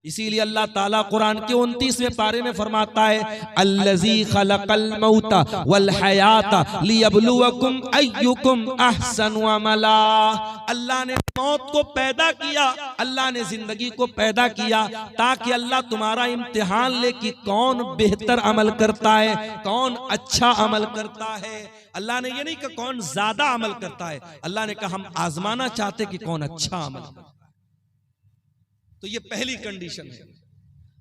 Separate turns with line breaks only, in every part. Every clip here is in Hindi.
इसीलिए अल्लाह ताला कुरान के 29वें पारे में फरमाता है अल्लज़ी खलक़ल मौता वल हयाता लियब्लुवकुम अय्युकुम अहसनु अमला। अल्लाह ने मौत को पैदा किया, अल्लाह ने जिंदगी को पैदा किया ताकि अल्लाह तुम्हारा इम्तिहान ले कि कौन बेहतर अमल करता है, कौन अच्छा अमल करता है। अल्लाह ने ये नहीं कहा कौन ज्यादा अमल करता है, अल्लाह ने कहा हम आजमाना चाहते कि कौन अच्छा अमल करता है। तो ये पहली कंडीशन है।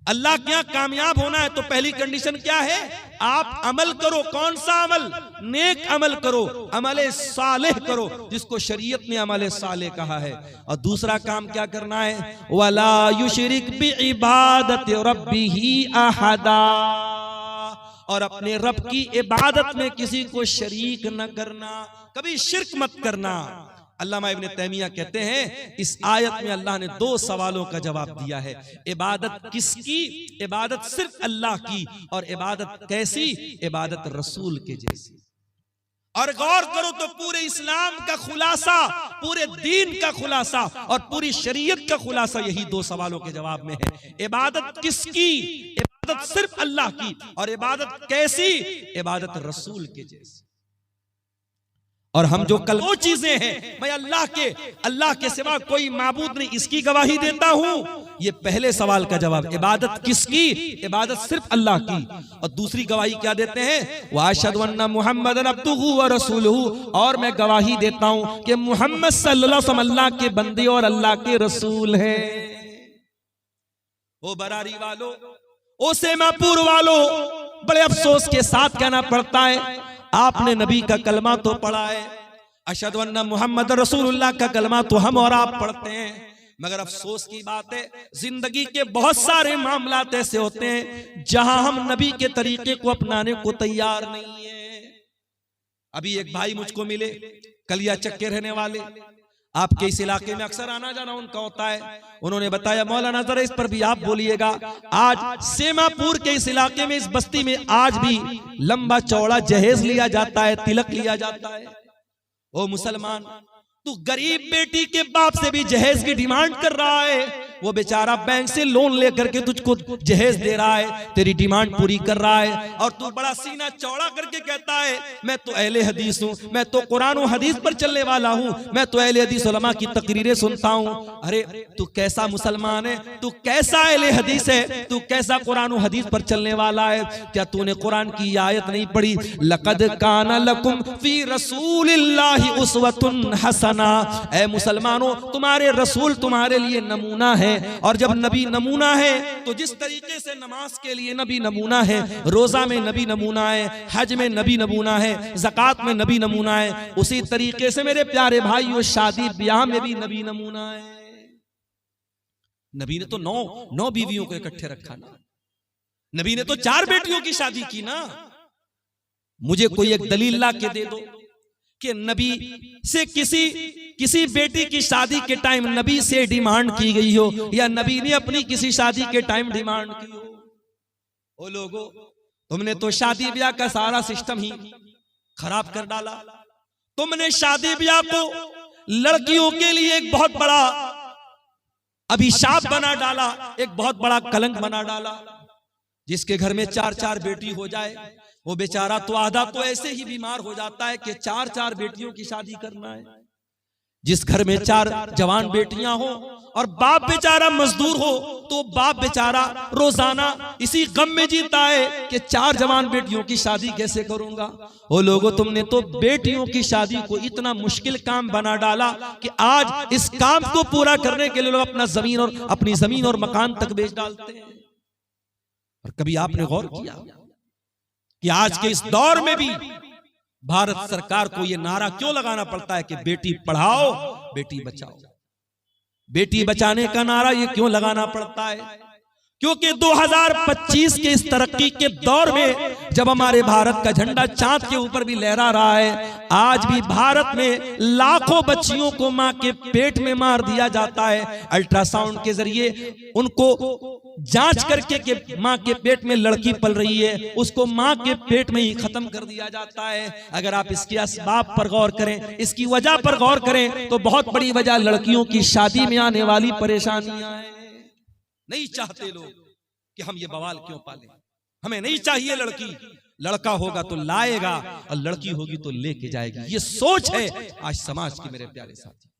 अल्लाह क्या कामयाब होना है तो पहली कंडीशन क्या है? आप अमल करो। कौन सा अमल? नेक अमल करो, अमले सालेह करो, जिसको शरीयत ने अमले सालेह कहा है। और दूसरा काम क्या करना है? वला युशरिक बि इबादत रब्बिही अहदा, और अपने रब की इबादत में किसी को शरीक न करना, कभी शिर्क मत करना। अल्लामा इब्न तैमिया कहते हैं इस आयत में अल्लाह ने 2 सवालों का जवाब दिया है। इबादत किसकी? इबादत सिर्फ अल्लाह की। और इबादत कैसी? इबादत रसूल के जैसी। और गौर करो तो पूरे इस्लाम का खुलासा, पूरे दीन का खुलासा और पूरी शरीयत का खुलासा यही 2 सवालों के जवाब में है। इबादत किसकी? इबादत सिर्फ अल्लाह की। और इबादत कैसी? इबादत रसूल के जैसी। और हम जो कल वो चीजें हैं, मैं अल्लाह के सिवा कोई माबूद नहीं, इसकी गवाही देता हूं। ये पहले सवाल का जवाब। इबादत किसकी? इबादत सिर्फ अल्लाह की। और दूसरी गवाही क्या देते हैं? व अशहदु अन्ना मुहम्मदन अब्दुहु व रसूलुहु, और मैं गवाही देता हूं कि मुहम्मद सल्लल्लाहु अलैहि वसल्लम अल्लाह के बंदे और अल्लाह के रसूल हैं। ओ बरारी वालों, ओ सेमापुर वालों, बड़े अफसोस के साथ कहना पड़ता है आपने नबी का कलमा तो पढ़ा है, अशहदु अन्ना मुहम्मद रसूलुल्लाह का कलमा तो हम और आप पढ़ते हैं, मगर अफसोस की बात है जिंदगी के बहुत सारे मामलात ऐसे होते हैं जहां हम नबी के तरीके को अपनाने को तैयार नहीं है। अभी एक भाई मुझको मिले, कलिया चक्के रहने वाले, आपके इस इलाके में अक्सर आना जाना उनका होता है। उन्होंने बताया मौलाना जरा इस पर भी आप बोलिएगा। आज सेमापुर के इस इलाके में, इस बस्ती में आज भी लंबा चौड़ा जहेज लिया जाता है, तिलक लिया जाता है। ओ मुसलमान, तू गरीब बेटी के बाप से भी जहेज की डिमांड कर रहा है। वो बेचारा बैंक से लोन लेकर के तुझको जहेज दे रहा है, तेरी डिमांड पूरी कर रहा है, और तू बड़ा सीना चौड़ा करके कहता है मैं तो अहले हदीस हूँ, मैं तो कुरान और हदीस पर चलने वाला हूँ, मैं तो अहले हदीस उलमा की तकरीरें सुनता हूँ। अरे तू कैसा मुसलमान है? तू कैसा अहले हदीस है? तू कैसा कुरान और हदीस पर चलने वाला है? क्या तूने कुरान की आयत नहीं पढ़ी? लक़द काना लकुम फी रसूलिल्लाहि उस्वतुन हसना। ऐ मुसलमानों, तुम्हारे रसूल तुम्हारे लिए नमूना है। और जब नबी नमूना है तो जिस तरीके से नमाज के लिए नबी नमूना है, रोजा में नबी नमूना है, हज में नबी नमूना है, ज़कात में नबी नमूना है, उसी तरीके से मेरे प्यारे भाइयों शादी ब्याह में भी नबी नमूना है। नबी ने तो 9 बीवियों को इकट्ठे रखा ना, नबी ने तो 4 बेटियों की शादी की ना। मुझे कोई एक दलील ला के दे दो कि नबी से किसी बेटी की शादी के टाइम नबी से डिमांड की गई हो, या नबी ने अपनी किसी शादी के टाइम डिमांड की हो। ओ लोगो, तुमने तो शादी ब्याह का सारा सिस्टम ही खराब कर डाला। तुमने शादी ब्याह को लड़कियों के लिए एक बहुत बड़ा अभिशाप बना डाला, एक बहुत बड़ा कलंक बना डाला। जिसके घर में 4-4 बेटी हो जाए वो बेचारा तो आधा तो ऐसे ही बीमार हो जाता है कि 4-4 बेटियों की शादी करना है। जिस घर में 4 जवान बेटियां हो और बाप बेचारा मजदूर हो तो बाप बेचारा रोजाना इसी गम में जीता है कि 4 जवान बेटियों की शादी कैसे करूंगा। वो लोगों, तुमने तो बेटियों की शादी को इतना मुश्किल काम बना डाला कि आज इस काम को पूरा करने के लिए लोग अपनी जमीन और मकान तक बेच डालते हैं। और कभी आपने गौर किया कि आज के इस दौर में भी भारत सरकार को यह नारा क्यों लगाना पड़ता है कि बेटी पढ़ाओ बेटी बचाओ? बेटी बचाने का नारा ये क्यों लगाना पड़ता है? क्योंकि 2025 के इस तरक्की के दौर में जब हमारे भारत का झंडा चांद के ऊपर भी लहरा रहा है, आज भी भारत में लाखों बच्चियों को मां के पेट में मार दिया जाता है। अल्ट्रासाउंड के जरिए उनको जांच करके कि मां के पेट में लड़की पल रही है, उसको मां के पेट में ही खत्म कर दिया जाता है। अगर आप इसके असबाब पर गौर करें, इसकी वजह पर गौर करें, तो बहुत बड़ी वजह लड़कियों की शादी में आने वाली परेशानियां हैं। नहीं चाहते लोग कि हम ये बवाल क्यों पालें, हमें नहीं चाहिए लड़की, लड़का होगा तो लाएगा और लड़की होगी तो लेके जाएगी। ये सोच है आज समाज की मेरे प्यारे साथी।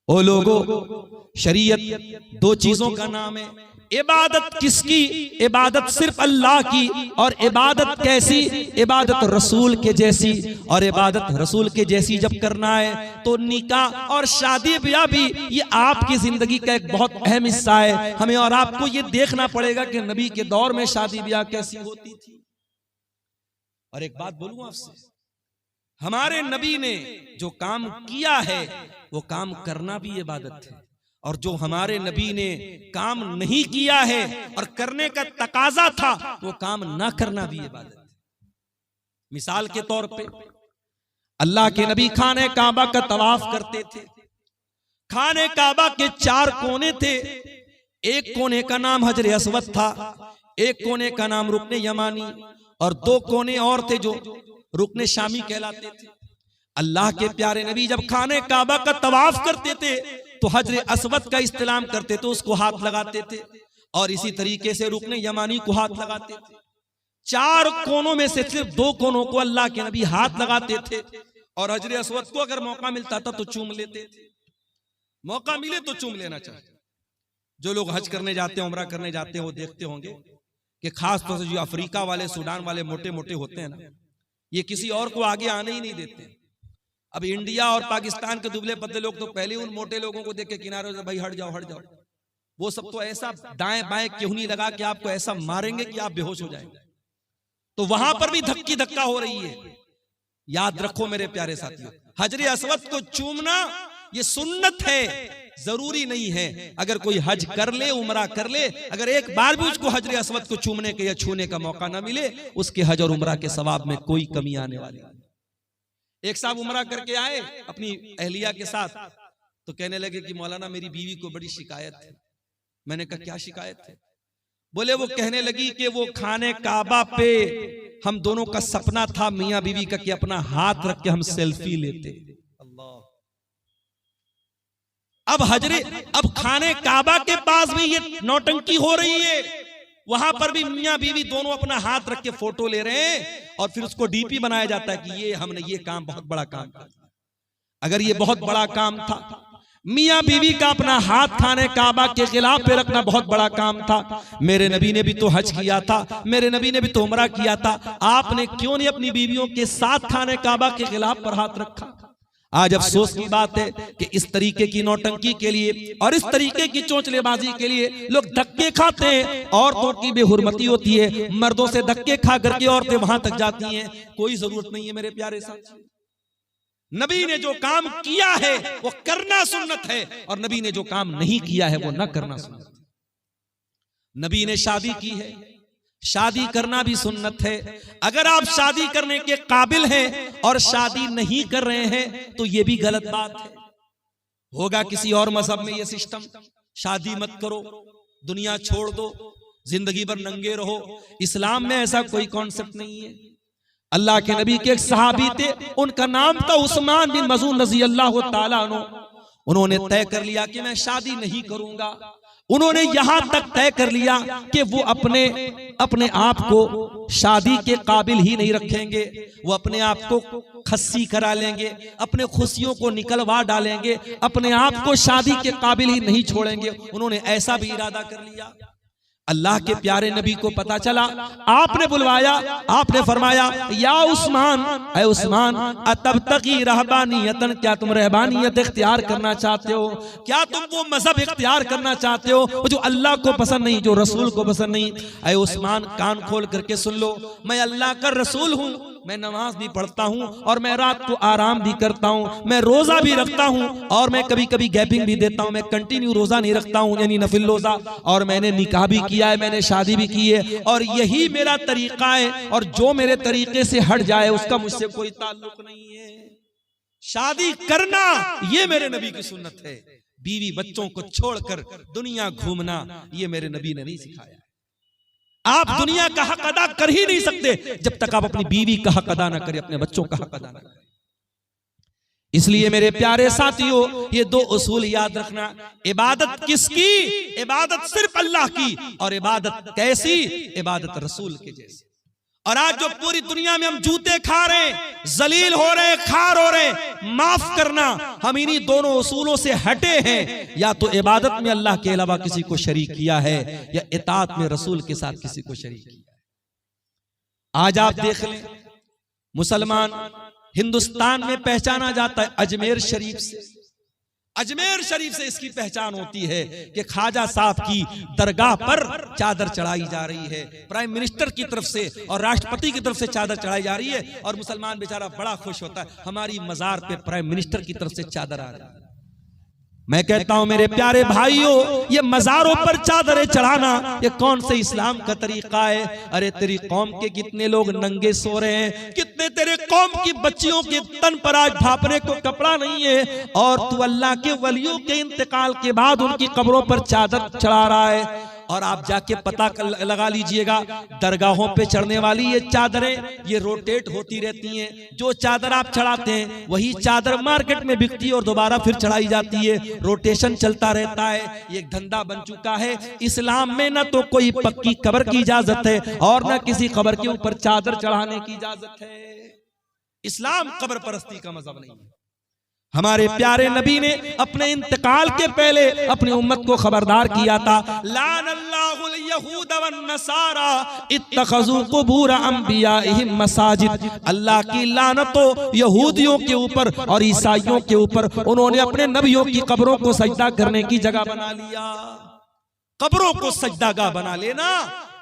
ओ लोगों, शरीयत दो चीजों का नाम है। इबादत किसकी? इबादत सिर्फ अल्लाह की। और इबादत कैसी? इबादत रसूल के जैसी। और इबादत रसूल के जैसी जब करना है तो निकाह और शादी ब्याह भी ये आपकी जिंदगी का एक बहुत अहम हिस्सा है। हमें और आपको ये देखना पड़ेगा कि नबी के दौर में शादी ब्याह कैसी होती थी। और एक बात बोलूं आपसे, हमारे नबी ने जो काम किया है वो काम करना भी इबादत है, और जो हमारे नबी ने काम नहीं किया है और करने का तकाजा था वो काम ना करना भी इबादत है। मिसाल के तौर पे अल्लाह के नबी खाने काबा का तवाफ करते थे। खाने काबा के 4 कोने थे। एक कोने का नाम हजर अस्वद था, एक कोने का नाम रुकने यमानी, और 2 कोने और थे जो रुकने शामी कहलाते थे। अल्लाह के प्यारे नबी जब खाने काबा का तवाफ करते थे तो हजर अस्वद का इस्तेलाम करते थे, उसको हाथ लगाते थे, और इसी तरीके से रुकने यमानी को हाथ लगाते थे। 4 कोनों में से सिर्फ 2 कोनों को अल्लाह के नबी हाथ लगाते थे, और हजर अस्वद को अगर मौका मिलता था तो चूम लेते थे। मौका मिले तो चूम लेना चाहिए। जो लोग हज करने जाते हैं, उम्रा करने जाते हैं, वो देखते होंगे कि खास तौर से जो अफ्रीका वाले, सूडान वाले मोटे मोटे होते हैं ना, ये किसी और को आगे आने ही नहीं देते। अब इंडिया और पाकिस्तान के दुबले पतले लोग तो पहले उन मोटे लोगों को देख के किनारे से भाई हट जाओ हट जाओ। वो सब तो ऐसा दाएं बाएं केहूनी लगा के आपको ऐसा मारेंगे कि आप बेहोश हो जाएंगे। तो वहां पर भी धक्की धक्का हो रही है। याद रखो मेरे प्यारे साथियों, हजर अस्वद को चूमना ये सुन्नत है, जरूरी नहीं है। अगर कोई हज कर ले, उमरा कर ले, अगर एक बार भी उसको हजर अस्वद को चूमने के या छूने का मौका ना मिले, उसके हज और उमरा के सवाब में कोई कमी आने वाली नहीं। एक साहब उमरा करके आए अपनी अहलिया के साथ, तो कहने लगे कि मौलाना मेरी बीवी को बड़ी शिकायत है। मैंने कहा क्या शिकायत है? बोले वो कहने लगी कि वो खाने काबा पे हम दोनों का सपना था मियां बीवी का कि अपना हाथ रख के हम सेल्फी लेते। अब खाने काबा के पास भी ये नौटंकी हो रही है। वहां पर भी मियां बीवी दोनों अपना हाथ रख के फोटो ले रहे हैं, और फिर उसको डीपी बनाया जाता है कि ये हमने ये काम बहुत बड़ा काम किया। अगर ये बहुत बड़ा काम था, मियां बीवी का अपना हाथ खाने काबा के खिलाफ पे रखना बहुत बड़ा काम था। मेरे नबी ने भी तो हज किया था, मेरे नबी ने भी तो उमरा किया था। आपने क्यों नहीं अपनी बीवियों के साथ खाने काबा के खिलाफ पर हाथ रखा? आज अफसोस की बात है कि इस तरीके की नौटंकी के लिए और इस तरीके की चोंचलेबाजी के लिए लोग धक्के खाते हैं। औरतों की बेहुरमती होती है, मर्दों से धक्के खा करके औरतें वहां तक जाती हैं। कोई जरूरत नहीं है मेरे प्यारे साथ। नबी ने जो काम किया है वो करना सुन्नत है, और नबी ने जो काम नहीं किया है वो न करना सुन्नत है। नबी ने शादी की है, शादी करना भी सुन्नत है। अगर आप शादी करने के काबिल हैं और शादी नहीं कर रहे हैं तो ये भी गलत बात है। होगा किसी और मजहब में ये सिस्टम, शादी मत करो, दुनिया छोड़ दो, जिंदगी भर नंगे रहो। इस्लाम में ऐसा कोई कॉन्सेप्ट नहीं है। अल्लाह के नबी के एक सहाबी थे, उनका नाम था उस्मान बिन मज़ून रज़ी अल्लाह ताला अन्हु। उन्होंने तय कर लिया कि मैं शादी नहीं करूंगा। उन्होंने यहां तक तय कर लिया कि वो अपने आप को शादी के काबिल ही नहीं रखेंगे। वो अपने आप को खस्सी करा लेंगे, अपने खुशियों को निकलवा डालेंगे, अपने आप को शादी के काबिल ही नहीं छोड़ेंगे। उन्होंने ऐसा भी इरादा कर लिया। अल्लाह के प्यारे नबी को पता चला, आपने बुलवाया, आपने फरमाया या उस्मान, ऐ उस्मान, अतब्तगी रहबानियतन, क्या तुम रहबानियत इख्तियार करना चाहते हो? क्या तुम वो मजहब इख्तियार करना चाहते हो जो अल्लाह को पसंद नहीं, जो रसूल को पसंद नहीं? ऐ उस्मान, कान खोल करके सुन लो, मैं अल्लाह का रसूल हूँ, मैं नमाज भी पढ़ता हूँ और मैं रात को आराम भी करता हूँ, मैं रोजा भी रखता हूँ और मैं कभी कभी गैपिंग भी देता हूँ। मैं कंटिन्यू रोजा नहीं रखता हूँ, यानी नफिल रोजा, और मैंने निकाह भी किया है, मैंने शादी भी की है, और यही मेरा तरीका है, और जो मेरे तरीके से हट जाए उसका मुझसे कोई ताल्लुक नहीं है। शादी करना ये मेरे नबी की सुन्नत है। बीवी बच्चों को छोड़कर दुनिया घूमना ये मेरे नबी ने नहीं सिखाया। आप दुनिया का हक अदा कर ही नहीं सकते जब तक आप अपनी बीवी का हक अदा ना करें, अपने बच्चों का हक अदा ना करें। इसलिए मेरे प्यारे साथियों, ये दो उसूल याद रखना। इबादत किसकी? इबादत सिर्फ अल्लाह की। और इबादत कैसी? इबादत रसूल के जैसी। और आज जो पूरी दुनिया में हम जूते खा रहे हैं, जलील हो रहे हैं, खार हो रहे हैं, माफ करना, हम इन्हीं दोनों उसूलों से हटे हैं। या तो इबादत में अल्लाह के अलावा किसी को शरीक किया है, या इताअत में रसूल के साथ किसी को शरीक किया है। आज आप देख लें, मुसलमान हिंदुस्तान में पहचाना जाता है अजमेर शरीफ से। अजमेर शरीफ से इसकी पहचान होती है कि ख्वाजा साहब की दरगाह पर चादर चढ़ाई जा रही है, प्राइम मिनिस्टर की तरफ से और राष्ट्रपति की तरफ से चादर चढ़ाई जा रही है। और मुसलमान बेचारा बड़ा खुश होता है, हमारी मजार पे प्राइम मिनिस्टर की तरफ से चादर आ रही है। मैं कहता हूं मेरे प्यारे भाइयों, ये मजारों पर चादरें चढ़ाना ये कौन से इस्लाम का तरीका है? अरे तेरी कौम के कितने लोग नंगे सो रहे हैं, कितने तेरे कौम की बच्चियों के तन पर आज ढापने को कपड़ा नहीं है, और तू अल्लाह के वलियों के इंतकाल के बाद उनकी कब्रों पर चादर चढ़ा रहा है। और आप जाके पता लगा लीजिएगा, दरगाहों पे चढ़ने वाली ये चादरें ये रोटेट होती रहती हैं। जो चादर आप चढ़ाते हैं वही चादर मार्केट में बिकती है और दोबारा फिर चढ़ाई जाती है। रोटेशन चलता रहता है, ये एक धंधा बन चुका है। इस्लाम में न तो कोई पक्की कब्र की इजाजत है और न किसी कब्र के ऊपर चादर चढ़ाने की इजाजत है। इस्लाम कब्र परस्ती का मजहब नहीं है। हमारे प्यारे नबी ने अपने इंतकाल के पहले अपनी उम्मत को खबरदार किया था, लानल्लाहुल यहूद वन नसारा इत्तखज़ू कुबूर अंबियाइहिम मसाजिद। अल्लाह की लानत हो यहूदियों के ऊपर और ईसाइयों के ऊपर, उन्होंने अपने नबियों की कब्रों को सजदा करने की जगह बना लिया। कब्रों को सजदागाह बना लेना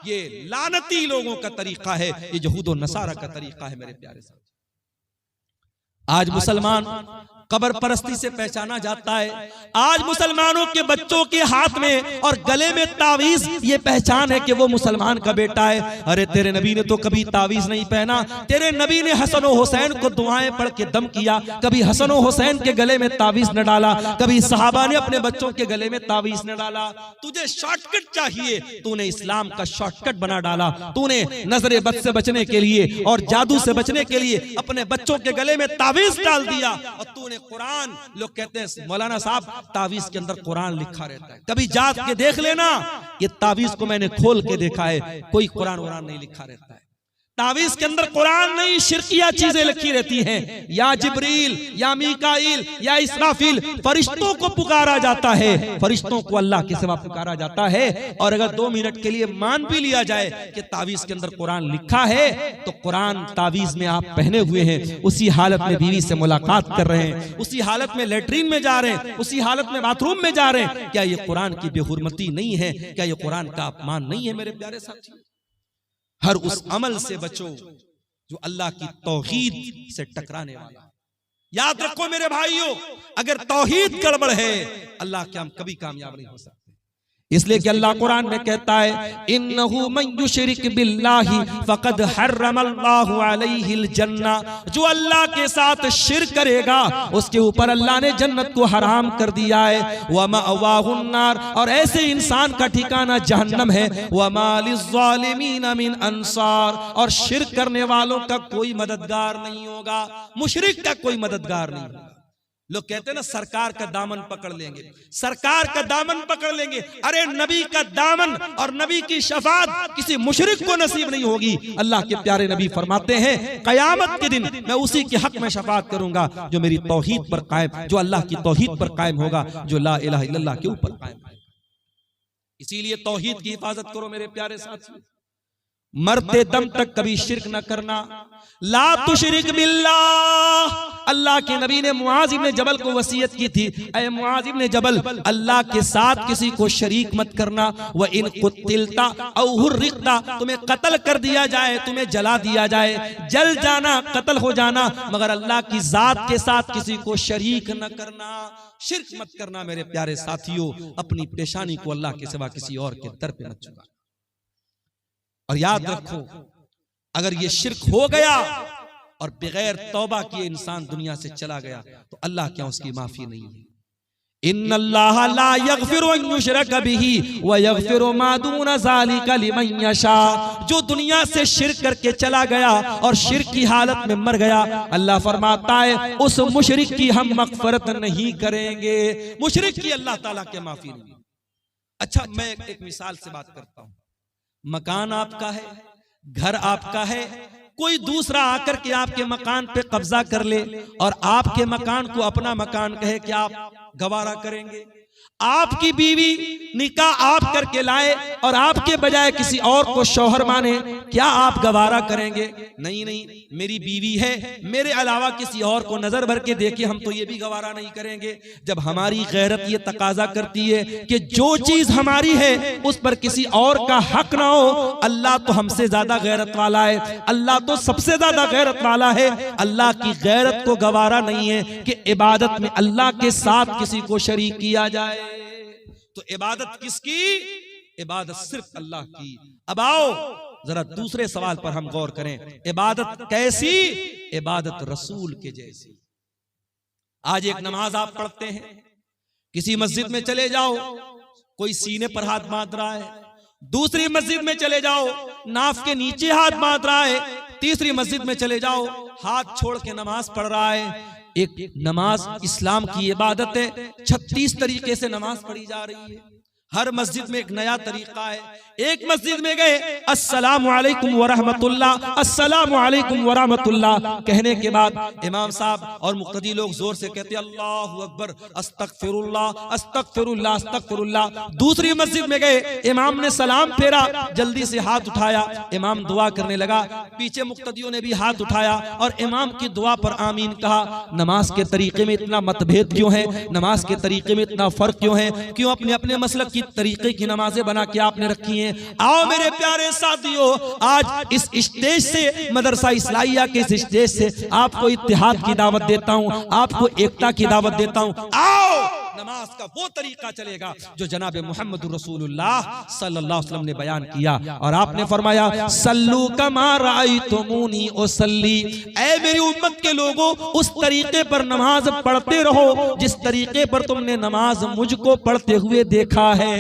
ये लानती लोगों का तरीका है, ये यहूद और नसारा का तरीका है। मेरे प्यारे साथ, आज मुसलमान कब्र परस्ती से पहचाना जाता है। आज मुसलमानों के बच्चों के हाथ में और गले में तावीज, ये पहचान है कि वो मुसलमान का बेटा है। अरे तेरे नबी ने तो कभी तावीज नहीं पहना। तेरे नबी ने हसन और हुसैन को दुआएं पढ़ के दम किया, कभी हसन और हुसैन के गले में तावीज न डाला, कभी सहाबा ने अपने बच्चों के गले में तावीज न डाला। तुझे शॉर्टकट चाहिए, तूने इस्लाम का शॉर्टकट बना डाला। तूने नजर बद से बचने के लिए और जादू से बचने के लिए अपने बच्चों के गले में तावीज डाल दिया। और तूने कुरान, लोग कहते हैं मौलाना साहब तावीज के अंदर कुरान लिखा रहता है, कभी जात के देख लेना, ये तावीज को मैंने खोल के देखा है, कोई कुरान वुरान नहीं लिखा रहता है। तावीज के अंदर कुरान नहीं, शिरकिया चीजें लिखी रहती हैं। या जिब्रील या मीकाईल या इसराफील, फरिश्तों को पुकारा जाता है, फरिश्तों को अल्लाह के सिवा पुकारा जाता है। और अगर 2 मिनट के लिए मान भी लिया जाए कि तावीज के अंदर कुरान लिखा है, तो कुरान तावीज में आप पहने हुए हैं, उसी हालत में बीवी से मुलाकात कर रहे हैं, उसी हालत में लेटरिन में जा रहे हैं, उसी हालत में बाथरूम में जा रहे हैं, क्या ये कुरान की बेहुरमती नहीं है? क्या ये कुरान का अपमान नहीं है? मेरे प्यारे साथी, हर उस अमल से बचो जो अल्लाह की तौहीद से टकराने वाला। याद रखो मेरे भाइयों, अगर तौहीद गड़बड़ है, अल्लाह के हम कभी कामयाब नहीं हो सकते। इसलिए कि अल्लाह कुरान में कहता है, इन्नहु मन युशरिक बिल्लाहि फक़द हर्रमल्लाहु अलैहिल जन्ना। जो अल्लाह के साथ शिर्क करेगा उसके ऊपर अल्लाह ने जन्नत को हराम कर दिया है। व मअवाहुन नार, और ऐसे इंसान का ठिकाना जहन्नम है। व मा लिज़्ज़ालिमीन मिन अंसार, और शिर्क करने वालों का कोई मददगार नहीं होगा, मुशरिक का कोई मददगार नहीं होगा। लोग कहते हैं ना सरकार का दामन पकड़ लेंगे, सरकार का दामन पकड़ लेंगे। अरे नबी का दामन और नबी की शफाअत किसी मुशरिक को नसीब नहीं होगी। अल्लाह के प्यारे नबी फरमाते हैं, कयामत के दिन मैं उसी के हक में शफाअत करूंगा जो मेरी तौहीद पर कायम, जो अल्लाह की तौहीद पर कायम होगा, जो ला इलाहा इल्लल्लाह के ऊपर कायम है। इसीलिए तौहीद की हिफाजत करो मेरे प्यारे साथियों, मरते दम तक कभी शिर्क न करना। ला तुशरिक बिल्लाह, अल्लाह के नबी ने मुआज इब्न जबल को वसीयत की थी, ऐ मुआज इब्न जबल, अल्लाह के साथ किसी को शरीक मत करना। व इन कुतिलता औ हुर्रिकता, तुम्हें कत्ल कर दिया जाए, तुम्हें जला दिया जाए, जल जाना, कत्ल हो जाना, मगर अल्लाह की जात के साथ किसी को शरीक न करना, शिर्क मत करना। मेरे प्यारे साथियों, अपनी पेशानी को अल्लाह के सिवा किसी और के दर पे मत चुका। और याद रखो, अगर ये शिर्क हो गया और बगैर तौबा किए इंसान दुनिया से चला गया तो अल्लाह क्या उसकी माफी नहीं है। इन्नल्लाह ला यगफिरु अन युशरक बिही व यगफिरु मा दून ज़ालिका लिमन यशा। जो दुनिया से शिर्क करके चला गया और शिर्क की हालत में मर गया, अल्लाह फरमाता है उस मुशरिक की हम मग़फ़िरत नहीं करेंगे, मुशरिक की अल्लाह ताला के माफी नहीं। अच्छा, मैं एक मिसाल से बात करता हूं। मकान आपका है, घर आपका है, कोई दूसरा आकर के आपके मकान पे कब्जा कर ले और आपके मकान को अपना मकान कहे कि आप गवारा करेंगे? आपकी बीवी निकाह आप करके लाए और आपके बजाय किसी और को शौहर माने, क्या आप गवारा करेंगे? नहीं नहीं, मेरी बीवी है, मेरे अलावा किसी और को नजर भर के देखे हम तो ये भी गवारा नहीं करेंगे। जब हमारी गैरत ये तकाजा करती है कि जो चीज हमारी है उस पर किसी और का हक ना हो, अल्लाह तो हमसे ज्यादा गैरत वाला है, अल्लाह तो सबसे ज्यादा गैरत वाला है। अल्लाह की गैरत को गवारा नहीं है कि इबादत में अल्लाह के साथ किसी को शरीक किया जाए। तो इबादत किसकी? इबादत सिर्फ अल्लाह की। अब आओ जरा दूसरे सवाल पर हम गौर करें। इबादत कैसी? इबादत रसूल के जैसी। आज एक नमाज आप पढ़ते हैं, किसी मस्जिद में चले जाओ, कोई सीने पर हाथ बांध रहा है, दूसरी मस्जिद में चले जाओ नाफ के नीचे हाथ बांध रहा है, तीसरी मस्जिद में चले जाओ हाथ छोड़ के नमाज पढ़ रहा है। एक नमाज इस्लाम की इबादत है, 36 तरीके से नमाज पढ़ी जा रही है, हर मस्जिद में एक नया तरीका है। एक मस्जिद में गए अस्सलामु अलैकुम व रहमतुल्लाह, अस्सलामु अलैकुम व रहमतुल्लाह कहने के बाद इमाम साहब और मुक्तदी लोग जोर से कहते हैं अल्लाहु अकबर, अस्तगफिरुल्लाह अस्तगफिरुल्लाह अस्तगफिरुल्लाह। दूसरी मस्जिद में गए, इमाम ने सलाम फेरा, जल्दी से हाथ उठाया, इमाम दुआ करने लगा, पीछे मुक्तदियों ने भी हाथ उठाया और इमाम की दुआ पर आमीन कहा। नमाज के तरीके में इतना मतभेद क्यों है? नमाज के तरीके में इतना फर्क क्यों है? क्यों अपने अपने मसलक की तरीके की नमाजें बना के आपने रखी हैं? आओ मेरे प्यारे साथियों, आज इस स्टेज से, मदरसा इस्लाहिया के इस स्टेज से आपको इत्तिहाद की दावत देता हूं, आपको एकता की दावत देता हूं। आओ नमाज का वो तरीका चलेगा जो जनाब मोहम्मद रसूलुल्लाह सल्लल्लाहु अलैहि वसल्लम ने बयान किया। और आपने फरमाया सल्लू कमा रायतुमूनी उसल्ली, ऐ मेरी उम्मत के लोगों उस तरीके पर नमाज पढ़ते रहो जिस तरीके पर तुमने नमाज मुझको पढ़ते हुए देखा है।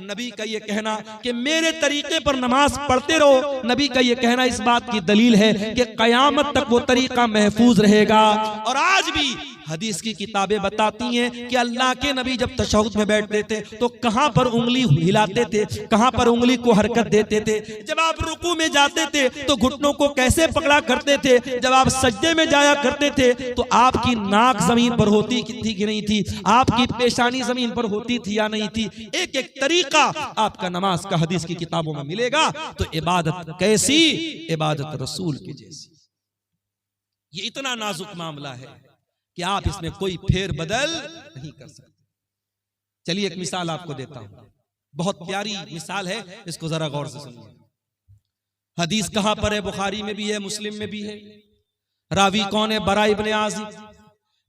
नबी का ये कहना कि मेरे तरीके पर नमाज पढ़ते रहो, नबी का ये कहना इस बात की दलील है कि कयामत तक वो तरीका महफूज रहेगा। और आज भी हदीस की किताबें बताती हैं कि अल्लाह के नबी जब तशहुद में बैठते थे तो कहां पर उंगली हिलाते थे, कहां पर उंगली को हरकत देते थे। जब आप रुकू में जाते थे तो घुटनों को कैसे पकड़ा करते थे, जब आप सज्दे में जाया करते थे तो आपकी नाक जमीन पर होती थी कि नहीं थी, आपकी पेशानी जमीन पर होती थी या नहीं थी। एक एक तरीका आपका नमाज का हदीस की किताबों में मिलेगा। तो इबादत कैसी? इबादत रसूल की जैसी। ये इतना नाजुक मामला है कि आप इसमें कोई फेर बदल नहीं कर सकते। चलिए एक मिसाल आपको देता हूं, बहुत प्यारी मिसाल है, इसको जरा गौर से सुनिए। हदीस कहां पर है? बुखारी में भी है, मुस्लिम में भी है। रावी कौन है? बरा इब्ने आजिब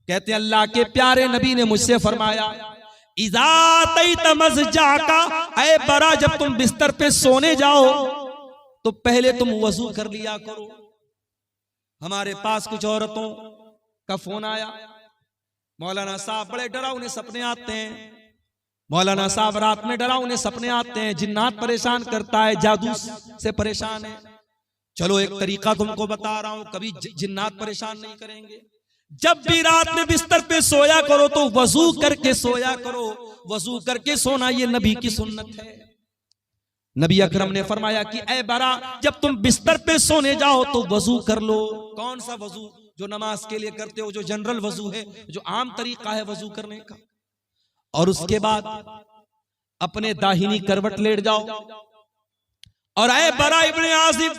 कहते हैं अल्लाह के प्यारे नबी ने मुझसे फरमाया इज़ा तैत मज़जाका, ऐ बरा जब तुम बिस्तर पे सोने जाओ तो पहले तुम वजू कर लिया करो। हमारे पास कुछ औरतों का फोन आया, मौलाना साहब बड़े डरावने सपने आते हैं, मौलाना साहब रात में डरावने सपने आते हैं, जिन्नात परेशान करता है, जादू से परेशान है। चलो एक तरीका तुमको बता रहा हूं, कभी जिन्नात परेशान नहीं करेंगे। जब भी रात में बिस्तर पे सोया करो तो वजू करके सोया करो। वजू करके सोना ये नबी की सुन्नत है। नबी अकरम ने फरमाया कि ऐ बरा जब तुम बिस्तर पे सोने जाओ तो वजू कर लो। कौन सा वजू? जो नमाज के लिए करते हो, जो जनरल वजू है, जो आम तरीका है वजू करने का। और उसके बाद अपने दाहिनी करवट लेट जाओ और ऐ बरा इब्ने आजिब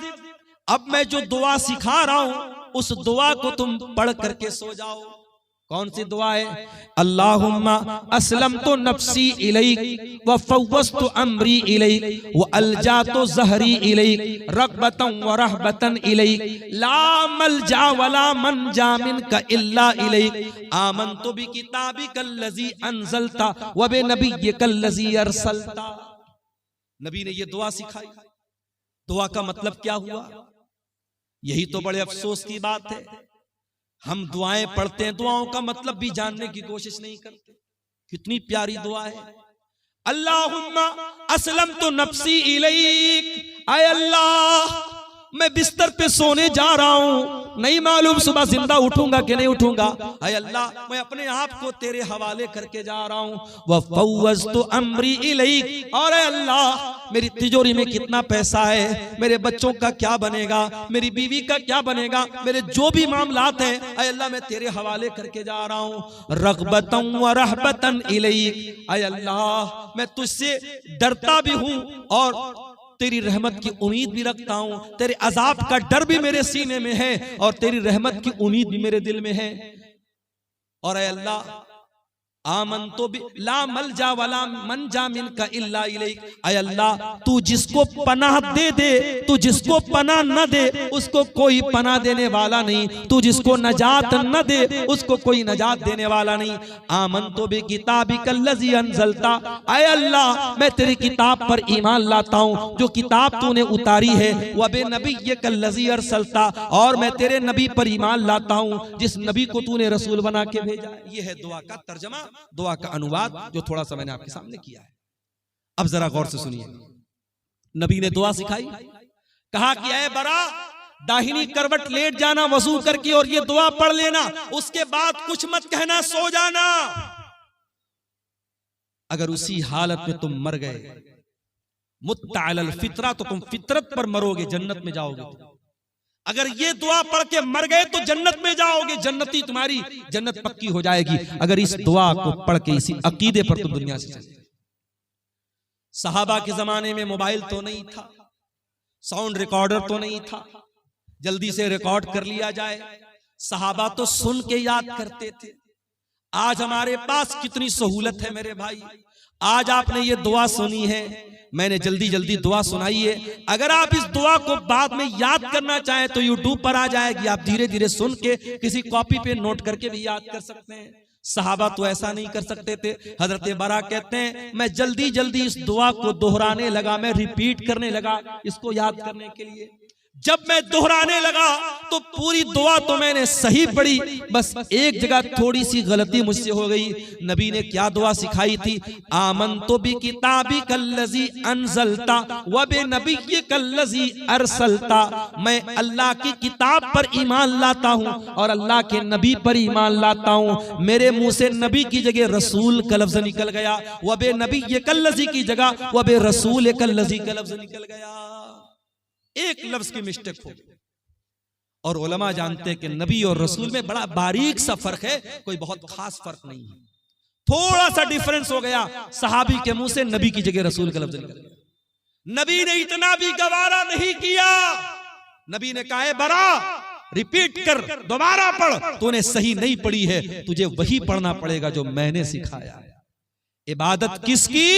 अब मैं जो दुआ सिखा रहा हूं उस दुआ को तुम पढ़ करके सो जाओ। कौन सी दुआ है? अल्लाहुम्मा अस्लमतु नफ्सी इलैक व फव्वस्तु अमरी इलैक व अलजातु ज़हरी इलैक रग़बतन व रहबतन इलैक ला मलजा वला मनजा मिनका इल्ला इलैक आमनतु बिकिताबिकल्लज़ी अंज़लता व बिनबिय्यिकल्लज़ी अरसलता। नबी ने ये दुआ सिखाई। दुआ का मतलब क्या हुआ? यही तो बड़े अफसोस की बात है, हम दुआएं पढ़ते हैं, दुआओं का मतलब भी जानने की कोशिश नहीं करते। कितनी प्यारी दुआ है। अल्लाहुम्मा अस्लमतु नफ्सी इलैक, आय अल्लाह मैं बिस्तर पे सोने जा रहा हूं, नहीं मालूम सुबह जिंदा उठूंगा कि नहीं उठूंगा, आय अल्लाह मैं अपने आप को तेरे हवाले करके जा रहा हूं। व फव्वज़तु अम्री इलैक, और आय अल्लाह मेरी तिजोरी में कितना पैसा है, मेरे बच्चों का क्या बनेगा, मेरी बीवी का क्या बनेगा, मेरे जो भी मामलात हैं आय अल्लाह मैं तेरे हवाले करके जा रहा हूं। रग़बतन व रहबतन इलैक, आय अल्लाह मैं तुझसे डरता भी हूं और तेरी रहमत की उम्मीद भी रखता हूं, तेरे अजाब का डर भी मेरे सीने में है और तेरी रहमत की उम्मीद भी मेरे दिल में है। और ऐ अल्लाह आमन तो भी ला मलजा वला मनजा मिनका इल्ला इलैक, ऐ अल्लाह तू जिसको पनाह दे दे, तू जिसको पनाह न दे उसको कोई पनाह देने वाला नहीं, तू जिसको नजात न दे उसको कोई नजात देने वाला नहीं। आमन तो भी किताबिकल लज़ी अंज़लता, ऐ अल्लाह मैं तेरी किताब पर ईमान लाता हूँ जो किताब तूने उतारी है। व बे नबिय्यकल लज़ी अरसलता, और मैं तेरे नबी पर ईमान लाता हूँ जिस नबी को तूने रसूल बना के भेजा। ये है दुआ का तर्जमा, दुआ का अनुवाद जो थोड़ा सा मैंने आपके सामने किया है। अब जरा गौर से सुनिए, नबी ने दुआ सिखाई, कहा कि ऐ बरा दाहिनी करवट लेट जाना वजू करके और ये दुआ पढ़ लेना, उसके बाद कुछ मत कहना, सो जाना। अगर उसी हालत में तुम मर गए मुत्ता अलल फितरा, तो तुम फितरत पर मरोगे, जन्नत में जाओगे। अगर ये दुआ पढ़ के मर गए तो जन्नत में जाओगे, जन्नती तुम्हारी जन्नत पक्की हो जाएगी। अगर इस दुआ को पढ़ के इसी अकीदे पर तुम दुनिया से चले। सहाबा के जमाने में मोबाइल तो नहीं था, साउंड रिकॉर्डर तो नहीं था, जल्दी से रिकॉर्ड कर लिया जाए। सहाबा तो सुन के याद करते थे। आज हमारे पास कितनी सहूलत है मेरे भाई। आज आपने ये दुआ सुनी है, मैंने जल्दी जल्दी दुआ सुनाई है। अगर आप इस दुआ को बाद में याद करना चाहें तो यूट्यूब पर आ जाएगी, आप धीरे धीरे सुन के किसी कॉपी पे नोट करके भी याद कर सकते हैं। सहाबा तो ऐसा नहीं कर सकते थे। हजरत बरा कहते हैं मैं जल्दी जल्दी इस दुआ को दोहराने लगा, मैं रिपीट करने लगा इसको याद करने के लिए। जब मैं दोहराने लगा तो पूरी दुआ तो मैंने सही पढ़ी, बस एक जगह थोड़ी सी गलती मुझसे हो गई। नबी ने क्या दुआ सिखाई थी? आमनतु बि किताबिकल लज़ी अंज़लता व बि नबिय्यिकल लज़ी अरसलता, मैं अल्लाह की किताब पर ईमान लाता हूँ और अल्लाह के नबी पर ईमान लाता हूँ। मेरे मुंह से नबी की जगह रसूल का लफ्ज निकल गया, व बि नबिय्यिकल लज़ी की जगह व बि रसूलिकल लज़ी का लफ्ज निकल गया। एक लफ्ज की मिस्टेक हो। और उलमा जानते हैं कि नबी और रसूल में बड़ा बारीक सा फर्क है, कोई बहुत खास फर्क नहीं है, थोड़ा सा डिफरेंस हो गया। सहाबी के मुंह से नबी की जगह रसूल का लफ्ज निकल गया। नबी ने इतना भी गवारा नहीं किया। नबी ने कहा बरा रिपीट कर, दोबारा पढ़, तूने सही नहीं पढ़ी है, तुझे वही पढ़ना पड़ेगा जो मैंने सिखाया है। इबादत किसकी?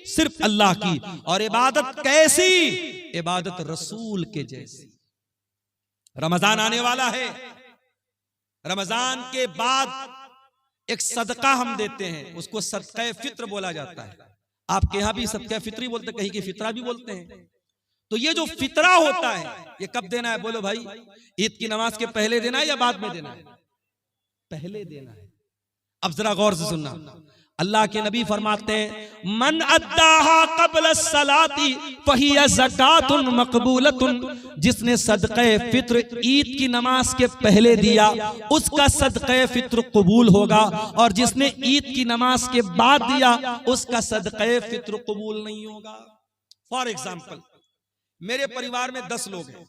सिर्फ अल्लाह की। और इबादत कैसी? इबादत रसूल के जैसी। रमजान आने वाला है, रमजान के बाद एक सदका हम देते हैं, उसको सदका फित्र बोला जाता है। आपके यहां भी सदका फित्री बोलते, कहीं के फितरा भी बोलते हैं। तो ये जो फितरा होता है ये कब देना है? बोलो भाई, ईद की नमाज के पहले देना है या बाद में देना है? पहले देना है। अब जरा गौर से सुनना, अल्लाह के नबी फरमाते हैं मन अद्दाहा क़ब्ल सलाती फहिया ज़कातुन मक़बूलतुन, जिसने सदक़े फित्र ईद की नमाज के पहले दिया उसका सदक़े फित्र कबूल होगा, और जिसने ईद की नमाज के बाद दिया उसका सदक़े फित्र कबूल नहीं होगा। फॉर एग्जाम्पल, मेरे परिवार में 10 लोग हैं,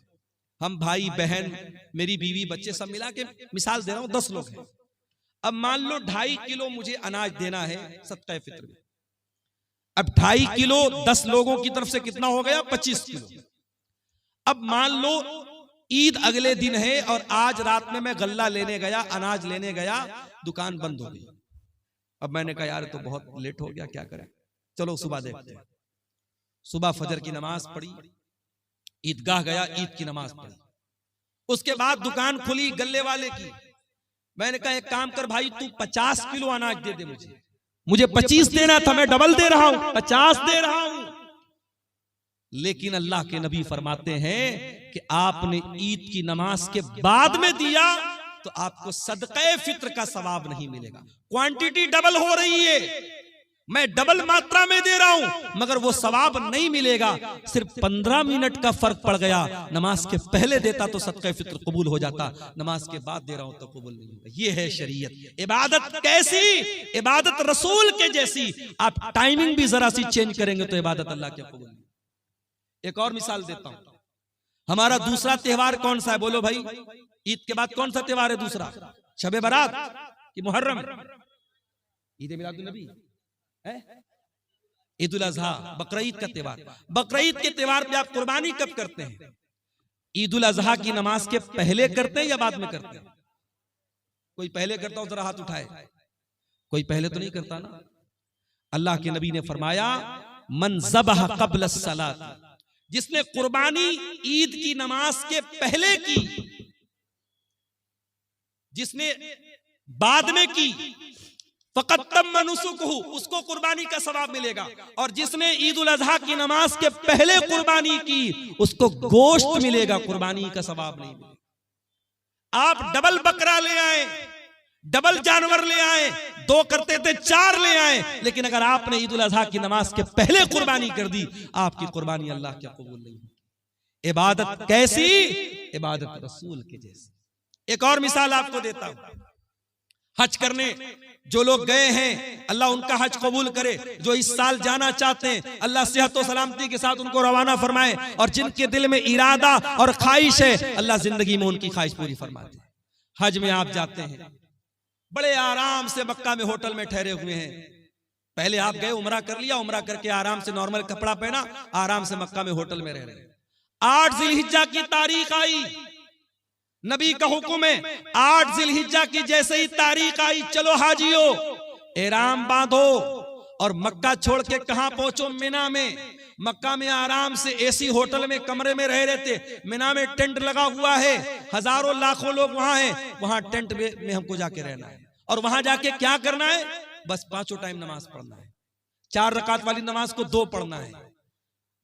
हम भाई बहन मेरी बीवी बच्चे सब मिला के मिसाल दे रहा हूं, 10 लोग हैं। अब मान लो 2.5 किलो मुझे अनाज देना है सदक़े फित्र में। अब 2.5 किलो 10 लोगों की तरफ से कितना हो गया? 25 किलो। अब मान लो ईद अगले दिन है और आज रात में मैं गल्ला लेने गया, अनाज लेने गया, दुकान बंद हो गई। अब मैंने कहा यार तो बहुत लेट हो गया, क्या करें, चलो सुबह देखते हैं। सुबह फजर की नमाज पढ़ी, ईदगाह गया, ईद की नमाज पढ़ी, उसके बाद दुकान खुली गल्ले वाले की। मैंने कहा एक काम कर भाई, तू 50 किलो अनाज दे दे, मुझे 25 देना था, मैं डबल दे रहा हूं, 50 दे रहा हूं। लेकिन अल्लाह के नबी फरमाते हैं कि आपने ईद की नमाज के बाद में दिया तो आपको सदक़े फित्र का सवाब नहीं मिलेगा। क्वांटिटी डबल हो रही है, मैं डबल मात्रा में दे रहा हूं, मगर वो सवाब नहीं मिलेगा। सिर्फ 15 मिनट का फर्क पड़ गया। नमाज के पहले देता तो सदक़े फित्र कबूल हो जाता, नमाज के बाद दे रहा हूं तो कबूल नहीं होगा। ये है शरीयत। इबादत कैसी? इबादत रसूल के जैसी। आप टाइमिंग भी जरा सी चेंज करेंगे तो इबादत अल्लाह के कबूल। एक और मिसाल देता हूं, हमारा दूसरा त्योहार कौन सा है? बोलो भाई, ईद के बाद कौन सा त्योहार है दूसरा? शबे बारात कि मुहर्रम? ईद मिलादुन नबी, ईद उल अज़हा, बकरीद का त्योहार। बकरीद के त्योहार पे आप कुर्बानी कब करते हैं? ईद उल अज़हा की नमाज के पहले करते हैं या बाद में करते हैं? कोई पहले करता हो जरा हाथ उठाए। कोई पहले तो नहीं करता ना। अल्लाह के नबी ने फरमाया, मन ज़बह क़ब्ल सलात, जिसने कुर्बानी ईद की नमाज के पहले की, जिसने बाद में की, फ़क़त तम्म नुसुकुहु, उसको कुर्बानी का सवाब मिलेगा। और जिसने ईद उल अज़हा की नमाज के पहले कुर्बानी की, उसको गोश्त मिलेगा, कुर्बानी का सवाब नहीं मिलेगा। आप डबल बकरा ले आए, डबल जानवर ले आए, 2 करते थे 4 ले आए, लेकिन अगर आपने ईद उल अज़हा की नमाज के पहले कुर्बानी कर दी, आपकी कुर्बानी अल्लाह के कबूल नहीं होगी। इबादत कैसी? इबादत रसूल के जैसी। एक और मिसाल आपको देता हूं, हज करने जो लोग गए हैं, अल्लाह उनका हज कबूल करे। जो इस साल जाना चाहते हैं, अल्लाह सेहत और सलामती के साथ उनको रवाना फरमाए। और जिनके दिल में इरादा और ख्वाहिश है, अल्लाह जिंदगी में उनकी ख्वाहिश पूरी फरमाते हैं। हज में आप जाते हैं, बड़े आराम से मक्का में होटल में ठहरे हुए हैं। पहले आप गए, उमरा कर लिया, उमरा करके आराम से नॉर्मल कपड़ा पहना, आराम से मक्का में होटल में रह रहे हैं। 8 ज़िलहिज्जा की तारीख आई, नबी का हुक्म है, 8 ज़िलहिज्जा की जैसे ही तारीख आई, चलो हाजियो एहराम बांधो और मक्का छोड़ के कहां पहुंचो? मिना में। मक्का में आराम से एसी होटल में कमरे में रह रहे थे। मिना में टेंट लगा हुआ है, हजारों लाखों लोग वहां हैं। वहां टेंट में हमको जाके रहना है और वहां जाके क्या करना है? बस 5 टाइम नमाज पढ़ना है। 4 रकात वाली नमाज को 2 पढ़ना है।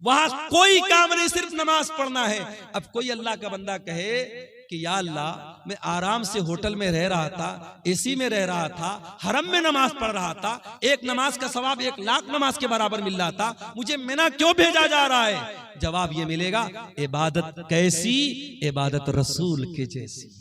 वहां कोई काम नहीं, सिर्फ नमाज पढ़ना है। अब कोई अल्लाह का बंदा कहे कि या अल्लाह, मैं आराम से होटल में रह रहा था, एसी में रह रहा था, हरम में नमाज पढ़ रहा था, एक नमाज का सवाब 1 लाख नमाज के बराबर मिल रहा था, मुझे मिना क्यों भेजा जा रहा है? जवाब ये मिलेगा, इबादत कैसी? इबादत रसूल के जैसी।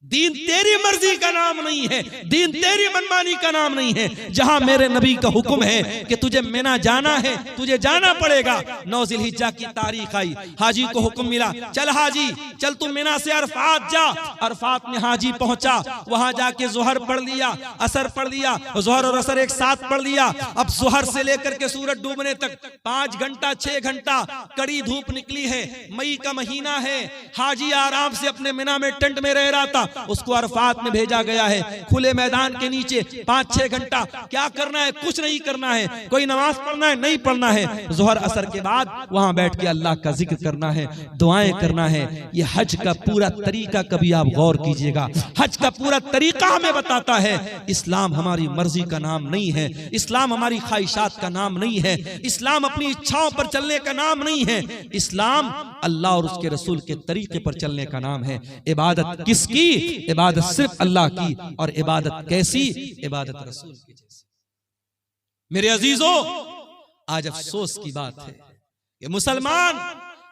दीन तेरी मर्जी का नाम नहीं है, दीन तेरी मनमानी का नाम नहीं है। जहां मेरे नबी का हुक्म है कि तुझे मिना जाना है, तुझे जाना पड़ेगा। 9 ज़िलहिज्जा की तारीख आई, हाजी को हुक्म मिला, चल हाजी चल, तू मिना से अरफात जा। अरफात में हाजी पहुंचा, वहां जाके ज़ोहर पढ़ लिया, असर पढ़ लिया, ज़ोहर और असर एक साथ पढ़ लिया। अब ज़ोहर से लेकर के सूरज डूबने तक 5 घंटा 6 घंटा कड़ी धूप निकली है, मई का महीना है। हाजी आराम से अपने मिना में टेंट में रह रहा था, उसको अरफात में भेजा गया है, खुले मैदान के नीचे 5-6 घंटा। क्या करना है? कुछ नहीं करना है। कोई नमाज पढ़ना है? नहीं पढ़ना है। ज़ोहर असर के बाद वहां बैठ के अल्लाह का जिक्र करना है, दुआएं करना है। ये हज का पूरा तरीका कभी आप गौर कीजिएगा। हज का पूरा तरीका हमें बताता है, इस्लाम हमारी मर्जी का नाम नहीं है, इस्लाम हमारी ख्वाहिशात का नाम नहीं है, इस्लाम अपनी इच्छाओं पर चलने का नाम नहीं है। इस्लाम अल्लाह और उसके रसूल के तरीके पर चलने का नाम है। इबादत किसकी? इबादत सिर्फ अल्लाह की। और इबादत कैसी? इबादत रसूल की जैसी। मेरे अजीजों, आज अफसोस की बात है कि मुसलमान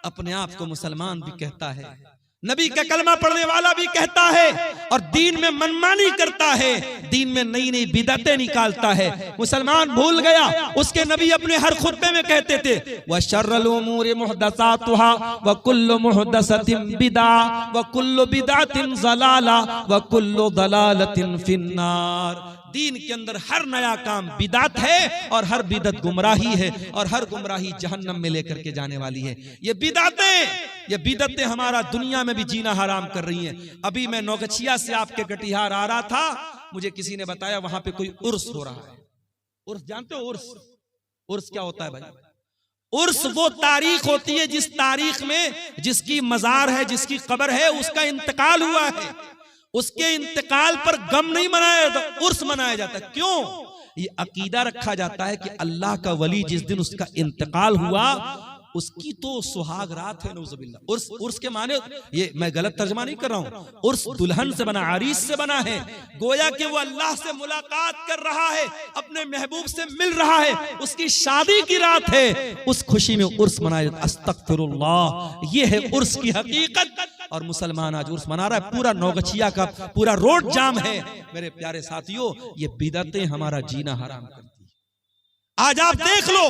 अपने आप को मुसलमान भी कहता है, नबी का कलमा पढ़ने वाला भी कहता है, और दीन में मनमानी करता है, दीन में नई नई बिदअतें निकालता है। मुसलमान भूल गया, उसके नबी अपने हर खुतबे में कहते थे, व शर्रुल उमूरि मुहदसातुहा व कुल्लु मुहदसतिन बिदा व कुल्लु बिदअतिन ज़लाला व कुल्लु ज़लालतिन फिन्नार। दीन के अंदर हर नया काम बिदात है और हर बिदत गुमराही है, और हर गुमराही जहन्नम में लेकर के जाने वाली है। ये बिदतें हमारा दुनिया में भी जीना हराम कर रही हैं। अभी मैं नौगछिया से आपके कटिहार आ रहा था, मुझे किसी ने बताया वहां पे कोई उर्स हो रहा है। उर्स जानते हो? उर्स क्या होता है भाई? उर्स वो तारीख होती है जिस तारीख में जिसकी मजार है, जिसकी कब्र है, उसका इंतकाल हुआ है। उसके इंतकाल पर गम नहीं मनाया जाता, उर्स मनाया जाता है। क्यों? ये अकीदा रखा जाता है कि अल्लाह का वली जिस दिन उसका इंतकाल हुआ, उसकी तो सुहाग रात है नौजुबिल्ला। उर्स, उर्स के माने ये मैं गलत तर्जमा नहीं कर रहा हूं, उर्स दुल्हन से बना, आरीस से बना है। गोया कि वो अल्लाह से मुलाकात कर रहा है, अपने महबूब से मिल रहा है, उसकी शादी की रात है, उस खुशी में उर्स मनाया। अस्तगफिरुल्लाह, ये है उर्स की हकीकत। और मुसलमान आज उर्स मना रहा है, पूरा नौगछिया का पूरा रोड जाम है। मेरे प्यारे साथियों, ये बिदअतें हमारा जीना हराम करती है। आज आप देख लो,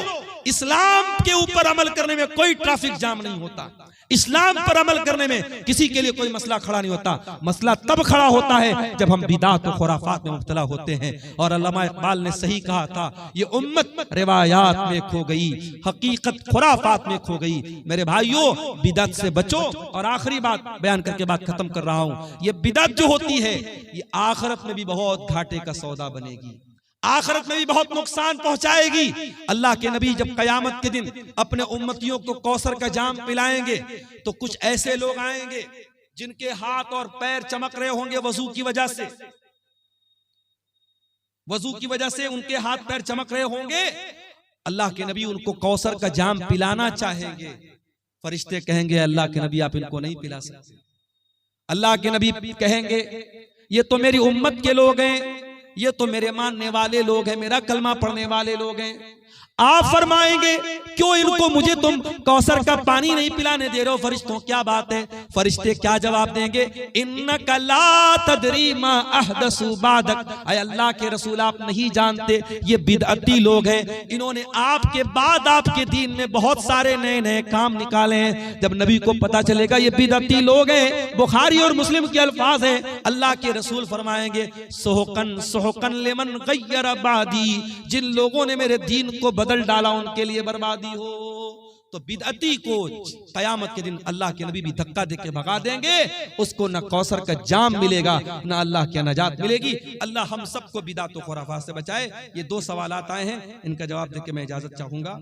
इस्लाम के ऊपर अमल करने में कोई ट्रैफिक जाम नहीं होता, इस्लाम पर अमल करने में किसी के लिए कोई मसला खड़ा नहीं होता। मसला तब खड़ा होता है जब हम बिदात और खुराफात में मुब्तला होते हैं। और अल्लामा इकबाल ने सही कहा था, ये उम्मत रिवायात में खो गई, हकीकत खुराफात में खो गई। मेरे भाइयों, बिदात से बचो। और आखिरी बात बयान करके बात खत्म कर रहा हूं, ये बिदात जो होती है ये आखिरत में भी बहुत घाटे का सौदा बनेगी, आखिरत में भी बहुत नुकसान पहुंचाएगी। अल्लाह के नबी जब कयामत के दिन अपने उम्मतियों को कौसर का जाम पिलाएंगे तो कुछ ऐसे लोग आएंगे जिनके हाथ और पैर चमक रहे होंगे वजू की वजह से, वजू की वजह से उनके हाथ पैर चमक रहे होंगे। अल्लाह के नबी उनको कौसर का जाम पिलाना चाहेंगे। फरिश्ते कहेंगे, अल्लाह के नबी आप इनको नहीं पिला सकते। अल्लाह के नबी कहेंगे, ये तो मेरी उम्मत के लोग हैं, ये तो मेरे मानने वाले लोग हैं, मेरा कलमा पढ़ने वाले लोग हैं। आप फरमाएंगे, क्यों इनको मुझे तुम कौसर का पानी नहीं पिलाने दे रहे हो? फरिश्तों, क्या बात है? फरिश्ते क्या जवाब देंगे? इन्नका ला तदरी मा अहदसु बादक, ऐ अल्लाह के रसूल आप नहीं जानते, ये बिदअती लोग हैं, इन्होंने आपके बाद आपके दीन में बहुत सारे नए नए काम निकाले हैं। जब नबी को पता चलेगा ये बिदअती लोग हैं, बुखारी और मुस्लिम के अल्फाज हैं, अल्लाह के रसूल फरमाएंगे, सुहकन सुहकन लिमन गय्यर बादी, जिन लोगों ने मेरे दीन को बदल डाला उनके लिए बर्बादी हो। तो बिदअती को कयामत के दिन अल्लाह के नबी भी धक्का देके भगा देंगे, उसको न कौसर का जाम मिलेगा न अल्लाह की नजात मिलेगी। अल्लाह हम सबको बिदअत और खुराफात से बचाए। ये दो सवालात आए हैं, इनका जवाब देके मैं इजाजत चाहूंगा।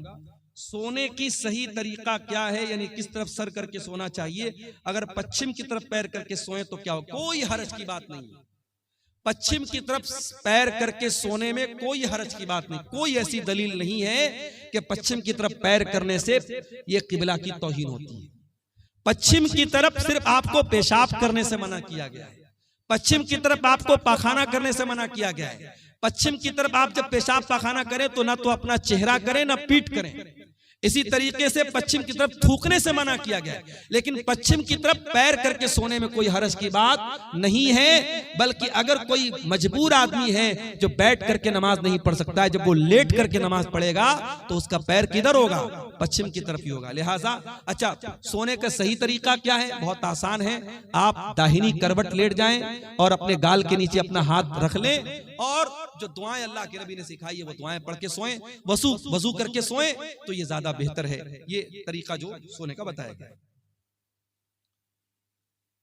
सोने की सही तरीका क्या है, यानी किस तरफ सर करके सोना चाहिए? अगर पश्चिम की तरफ पैर करके सोए तो क्या हो? कोई हर्ज की बात नहीं है। पश्चिम की तरफ पैर करके सोने में कोई हर्ज की बात नहीं, कोई ऐसी दलील नहीं है कि पश्चिम की तरफ पैर करने से ये किबला की तौहीन होती है। पश्चिम की तरफ सिर्फ आपको पेशाब करने से मना किया गया है, पश्चिम की तरफ आपको पाखाना करने से मना किया गया है। पश्चिम की तरफ आप जब पेशाब पाखाना करें तो ना तो अपना चेहरा करें ना पीठ करें। इसी तरीके से पश्चिम की तरफ थूकने से मना किया गया है। लेकिन पश्चिम की तरफ पैर करके सोने में कोई हर्ज की बात नहीं है, बल्कि अगर कोई मजबूर आदमी है जो बैठ करके नमाज नहीं पढ़ सकता है, जब वो लेट करके नमाज पढ़ेगा तो उसका पैर किधर होगा? पश्चिम की तरफ ही होगा। लिहाजा अच्छा, सोने का सही तरीका क्या है? बहुत आसान है। आप दाहिनी करवट लेट जाएं और अपने गाल के नीचे अपना हाथ रख लें और जो दुआएं अल्लाह के नबी ने सिखाई है वो दुआएं पढ़ के सोएं, वजू करके सोएं, तो ये ज्यादा बेहतर है। ये तरीका जो सोने का बताया गया है।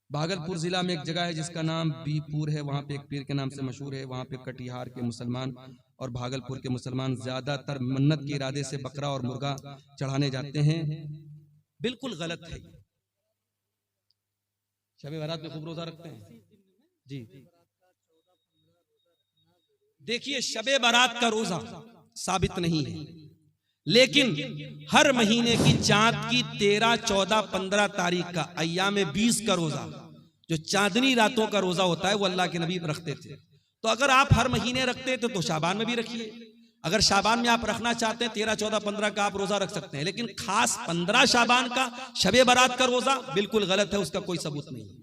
भागलपुर जिला में एक जगह है जिसका नाम बीपुर है, वहां पे एक पीर के नाम से मशहूर है। वहां पे कटिहार के मुसलमान और भागलपुर के मुसलमान ज्यादातर मन्नत के इरादे से बकरा और मुर्गा चढ़ाने जाते हैं। बिल्कुल गलत है। शब बारात में खूब रोजा रखते हैं जी। देखिए, शबे बारात का रोजा साबित नहीं है, लेकिन हर महीने की चांद की 13, 14, 15 तारीख का अय्याम 20 का रोजा, जो चांदनी रातों का रोजा होता है, वो अल्लाह के नबी रखते थे। तो अगर आप हर महीने रखते थे तो शाबान में भी रखिए। अगर शाबान में आप रखना चाहते हैं 13, 14, 15 का आप रोजा रख सकते हैं, लेकिन खास 15 शाबान का शबे बारात का रोजा बिल्कुल गलत है, उसका कोई सबूत नहीं है।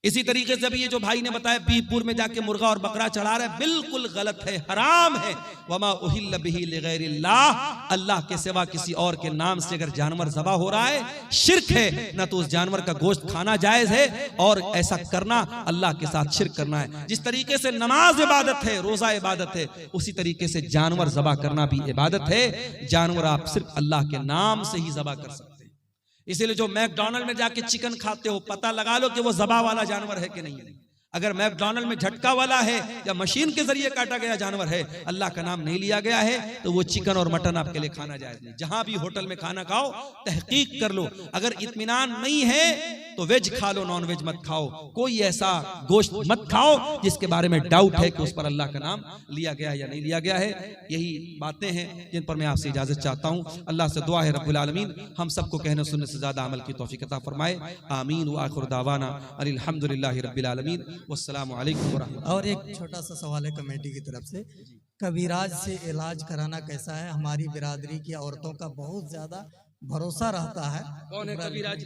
इसी तरीके से अभी ये जो भाई ने बताया बीरपुर में जाके मुर्गा और बकरा चढ़ा रहा है, बिल्कुल गलत है, हराम है। वमा उहिल्ल बिही लिगैरिल्लाह, अल्लाह के सिवा किसी और के नाम से अगर जानवर ज़बा हो रहा है, शिर्क है। ना तो उस जानवर का गोश्त खाना जायज है, और ऐसा करना अल्लाह के साथ शिर्क करना है। जिस तरीके से नमाज इबादत है, रोजा इबादत है, उसी तरीके से जानवर ज़बा करना भी इबादत है। जानवर आप सिर्फ अल्लाह के नाम से ही ज़बा कर सकते हैं। इसीलिए जो मैकडॉनल्ड में जाके चिकन खाते हो, पता लगा लो कि वो ज़बा वाला जानवर है कि नहीं है। अगर मैकडॉनल्ड में झटका वाला है या मशीन के जरिए काटा गया जानवर है, अल्लाह का नाम नहीं लिया गया है, तो वो चिकन और मटन आपके लिए खाना जायज नहीं। जहां भी होटल में खाना खाओ तहकीक कर लो, अगर इत्मीनान नहीं है तो वेज खा लो, नॉन वेज मत खाओ। कोई ऐसा गोश्त मत खाओ जिसके बारे में डाउट है कि उस पर अल्लाह का नाम लिया गया या नहीं लिया गया है। यही बातें हैं जिन पर मैं आपसे इजाजत चाहता हूँ। अल्लाह से दुआ है रब्बुल आलमीन हम सबको कहने सुनने से ज्यादा अमल की तौफीक अता फरमाए। आमीन व आखिर दावाना अल्हम्दुलिल्लाहि रब्बिल आलमीन वस्सलामु अलैकुम व रहमतुल्लाह।
और एक छोटा सा सवाल है कमेटी की तरफ से, कबीराज से इलाज कराना कैसा है? हमारी बिरादरी की औरतों का बहुत ज्यादा भरोसा रहता है।
कौन है कबीराज?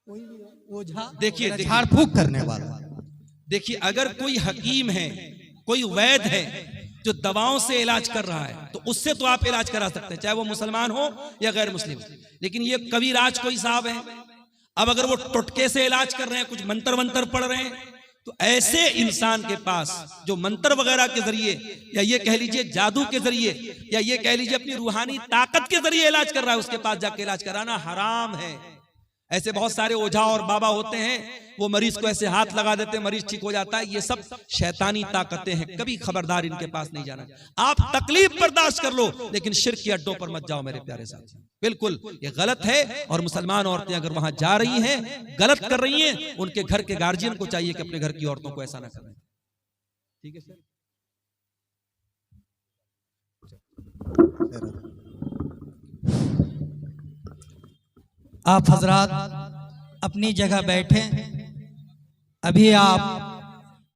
कोई भी ओझा,
देखिए
झाड़ फूक करने वाला।
देखिए, अगर कोई हकीम है, कोई वैद्य है जो दवाओं से इलाज कर रहा है, तो उससे तो आप इलाज करा सकते हैं, चाहे वो मुसलमान हो या गैर मुस्लिम। लेकिन ये कबीराज कोई साहब है, अब अगर वो टुटके से इलाज कर रहे हैं, कुछ मंत्र वंत्र पढ़ रहे हैं, तो ऐसे इंसान के पास जो मंत्र वगैरह के जरिए या ये कह लीजिए जादू के जरिए या ये कह लीजिए अपनी रूहानी ताकत के जरिए इलाज कर रहा है, उसके पास जाके इलाज कराना हराम है। ऐसे बहुत सारे ओझा और बाबा होते हैं, वो मरीज को ऐसे हाथ लगा देते हैं, मरीज ठीक हो जाता है। ये सब शैतानी ताकतें हैं, कभी खबरदार इनके पास नहीं जाना। आप तकलीफ बर्दाश्त कर लो, लेकिन शिर्क के अड्डों पर मत जाओ मेरे प्यारे साथी, बिल्कुल ये गलत है। और मुसलमान औरतें अगर वहां जा रही हैं, गलत कर रही हैं, उनके घर के गार्जियन को चाहिए कि अपने घर की औरतों को ऐसा ना करें। ठीक है सर।
आप हजरात अपनी जगह बैठे, अभी आप